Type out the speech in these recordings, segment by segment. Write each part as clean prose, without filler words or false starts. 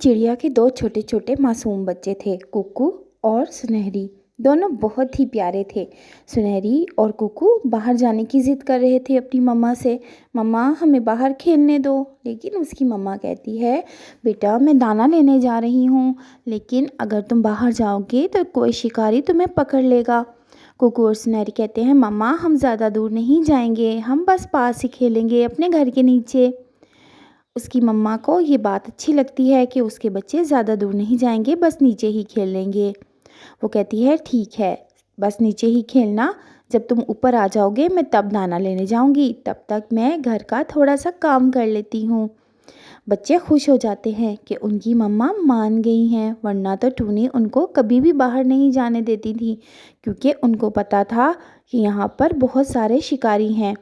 चिड़िया के दो छोटे छोटे मासूम बच्चे थे, कुकू और सुनहरी। दोनों बहुत ही प्यारे थे। सुनहरी और कुकू बाहर जाने की ज़िद कर रहे थे अपनी मम्मा से। मम्मा हमें बाहर खेलने दो। लेकिन उसकी मम्मा कहती है, बेटा मैं दाना लेने जा रही हूँ, लेकिन अगर तुम बाहर जाओगे तो कोई शिकारी तुम्हें पकड़ लेगा। कुकू और सुनहरी कहते हैं, मम्मा हम ज़्यादा दूर नहीं जाएंगे, हम बस पास ही खेलेंगे अपने घर के नीचे। उसकी मम्मा को ये बात अच्छी लगती है कि उसके बच्चे ज़्यादा दूर नहीं जाएंगे, बस नीचे ही खेलेंगे। वो कहती है, ठीक है बस नीचे ही खेलना, जब तुम ऊपर आ जाओगे मैं तब दाना लेने जाऊंगी, तब तक मैं घर का थोड़ा सा काम कर लेती हूँ। बच्चे खुश हो जाते हैं कि उनकी मम्मा मान गई हैं, वरना तो टूनी उनको कभी भी बाहर नहीं जाने देती थी, क्योंकि उनको पता था कि यहाँ पर बहुत सारे शिकारी हैं।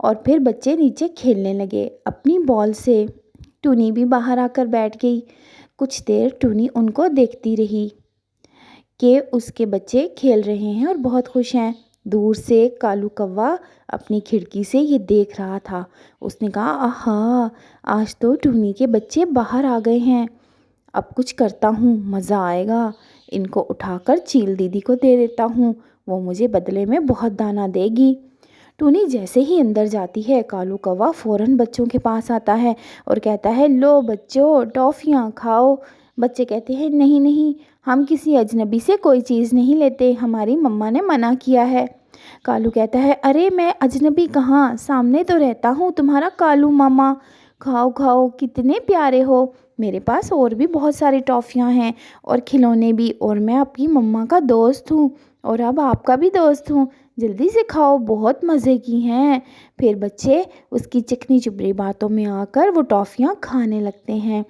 और फिर बच्चे नीचे खेलने लगे अपनी बॉल से। टूनी भी बाहर आकर बैठ गई। कुछ देर टूनी उनको देखती रही कि उसके बच्चे खेल रहे हैं और बहुत खुश हैं। दूर से कालू कौवा अपनी खिड़की से ये देख रहा था। उसने कहा, आहा आज तो टूनी के बच्चे बाहर आ गए हैं, अब कुछ करता हूँ, मज़ा आएगा। इनको उठाकर चील दीदी को दे देता हूँ, वो मुझे बदले में बहुत दाना देगी। टूनी जैसे ही अंदर जाती है, कालू कौवा फ़ौरन बच्चों के पास आता है और कहता है, लो बच्चों टॉफ़ियाँ खाओ। बच्चे कहते हैं, नहीं नहीं, हम किसी अजनबी से कोई चीज़ नहीं लेते, हमारी मम्मा ने मना किया है। कालू कहता है, अरे मैं अजनबी कहाँ, सामने तो रहता हूँ तुम्हारा कालू मामा। खाओ खाओ, कितने प्यारे हो, मेरे पास और भी बहुत सारी टॉफ़ियाँ हैं और खिलौने भी, और मैं आपकी मम्मा का दोस्त हूँ और अब आपका भी दोस्त हूँ, जल्दी से खाओ, बहुत मज़े की हैं। फिर बच्चे उसकी चिकनी चुपड़ी बातों में आकर वो टॉफ़ियाँ खाने लगते हैं।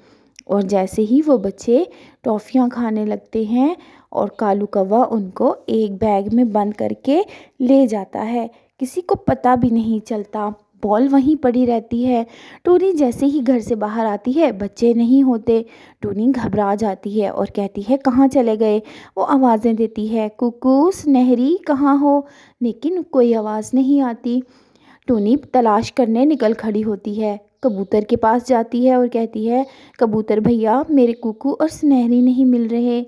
और जैसे ही वो बच्चे टॉफ़ियाँ खाने लगते हैं और कालू कौवा उनको एक बैग में बंद करके ले जाता है, किसी को पता भी नहीं चलता। बॉल वहीं पड़ी रहती है। टूनी जैसे ही घर से बाहर आती है, बच्चे नहीं होते। टूनी घबरा जाती है और कहती है, कहाँ चले गए। वो आवाज़ें देती है, कुकू सुनहरी कहाँ हो, लेकिन कोई आवाज़ नहीं आती। टूनी तलाश करने निकल खड़ी होती है। कबूतर के पास जाती है और कहती है, कबूतर भैया मेरे कुकू और सुनहरी नहीं मिल रहे,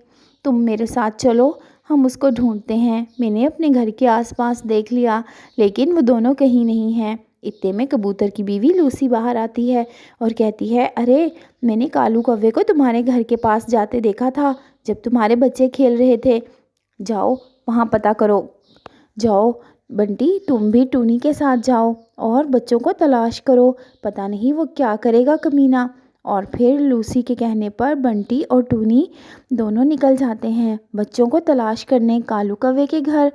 तुम मेरे साथ चलो, हम उसको ढूंढते हैं। मैंने अपने घर के आसपास देख लिया, लेकिन वो दोनों कहीं नहीं हैं। इतने में कबूतर की बीवी लूसी बाहर आती है और कहती है, अरे मैंने कालू कौवे को तुम्हारे घर के पास जाते देखा था जब तुम्हारे बच्चे खेल रहे थे, जाओ वहाँ पता करो। जाओ बंटी, तुम भी टूनी के साथ जाओ और बच्चों को तलाश करो, पता नहीं वो क्या करेगा कमीना। और फिर लूसी के कहने पर बंटी और टूनी दोनों निकल जाते हैं बच्चों को तलाश करने कालू कौवे के घर।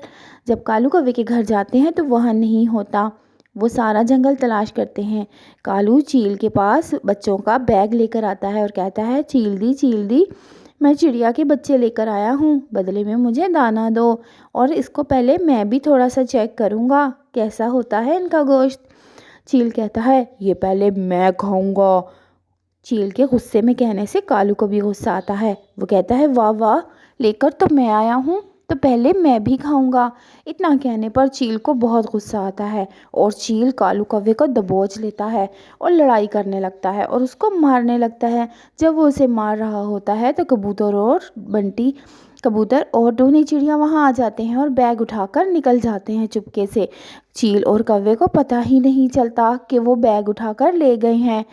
जब कालू कौवे के घर जाते हैं तो वहाँ नहीं होता। वो सारा जंगल तलाश करते हैं। कालू चील के पास बच्चों का बैग लेकर आता है और कहता है, चील दी मैं चिड़िया के बच्चे लेकर आया हूँ, बदले में मुझे दाना दो, और इसको पहले मैं भी थोड़ा सा चेक करूँगा कैसा होता है इनका गोश्त। चील कहता है, ये पहले मैं खाऊंगा। चील के गुस्से में कहने से कालू को भी गुस्सा आता है। वो कहता है, वाह वाह, लेकर तो मैं आया हूँ तो पहले मैं भी खाऊंगा। इतना कहने पर चील को बहुत गुस्सा आता है और चील कालू कौवे को दबोच लेता है और लड़ाई करने लगता है और उसको मारने लगता है। जब वो उसे मार रहा होता है तो कबूतर और टूनी चिड़िया वहाँ आ जाते हैं और बैग उठाकर निकल जाते हैं चुपके से। चील और कौवे को पता ही नहीं चलता कि वो बैग उठाकर ले गए हैं।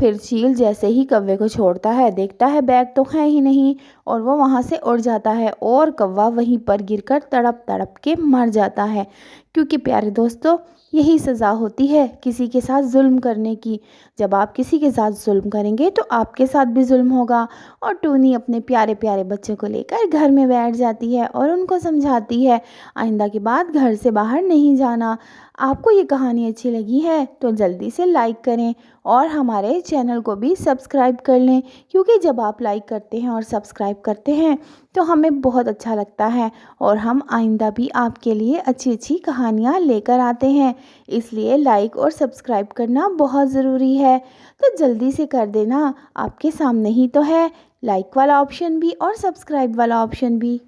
फिर चील जैसे ही कौवे को छोड़ता है, देखता है बैग तो है ही नहीं, और वो वहाँ से उड़ जाता है और कौवा वहीं पर गिरकर तड़प तड़प के मर जाता है। क्योंकि प्यारे दोस्तों, यही सज़ा होती है किसी के साथ जुल्म करने की। जब आप किसी के साथ जुल्म करेंगे तो आपके साथ भी जुल्म होगा। और टूनी अपने प्यारे प्यारे बच्चों को लेकर घर में बैठ जाती है और उनको समझाती है, आइंदा के बाद घर से बाहर नहीं जाना। आपको ये कहानी अच्छी लगी है तो जल्दी से लाइक करें और हमारे चैनल को भी सब्सक्राइब कर लें, क्योंकि जब आप लाइक करते हैं और सब्सक्राइब करते हैं तो हमें बहुत अच्छा लगता है और हम आइंदा भी आपके लिए अच्छी अच्छी कहानियाँ लेकर आते हैं। इसलिए लाइक और सब्सक्राइब करना बहुत ज़रूरी है, तो जल्दी से कर देना। आपके सामने ही तो है लाइक वाला ऑप्शन भी और सब्सक्राइब वाला ऑप्शन भी।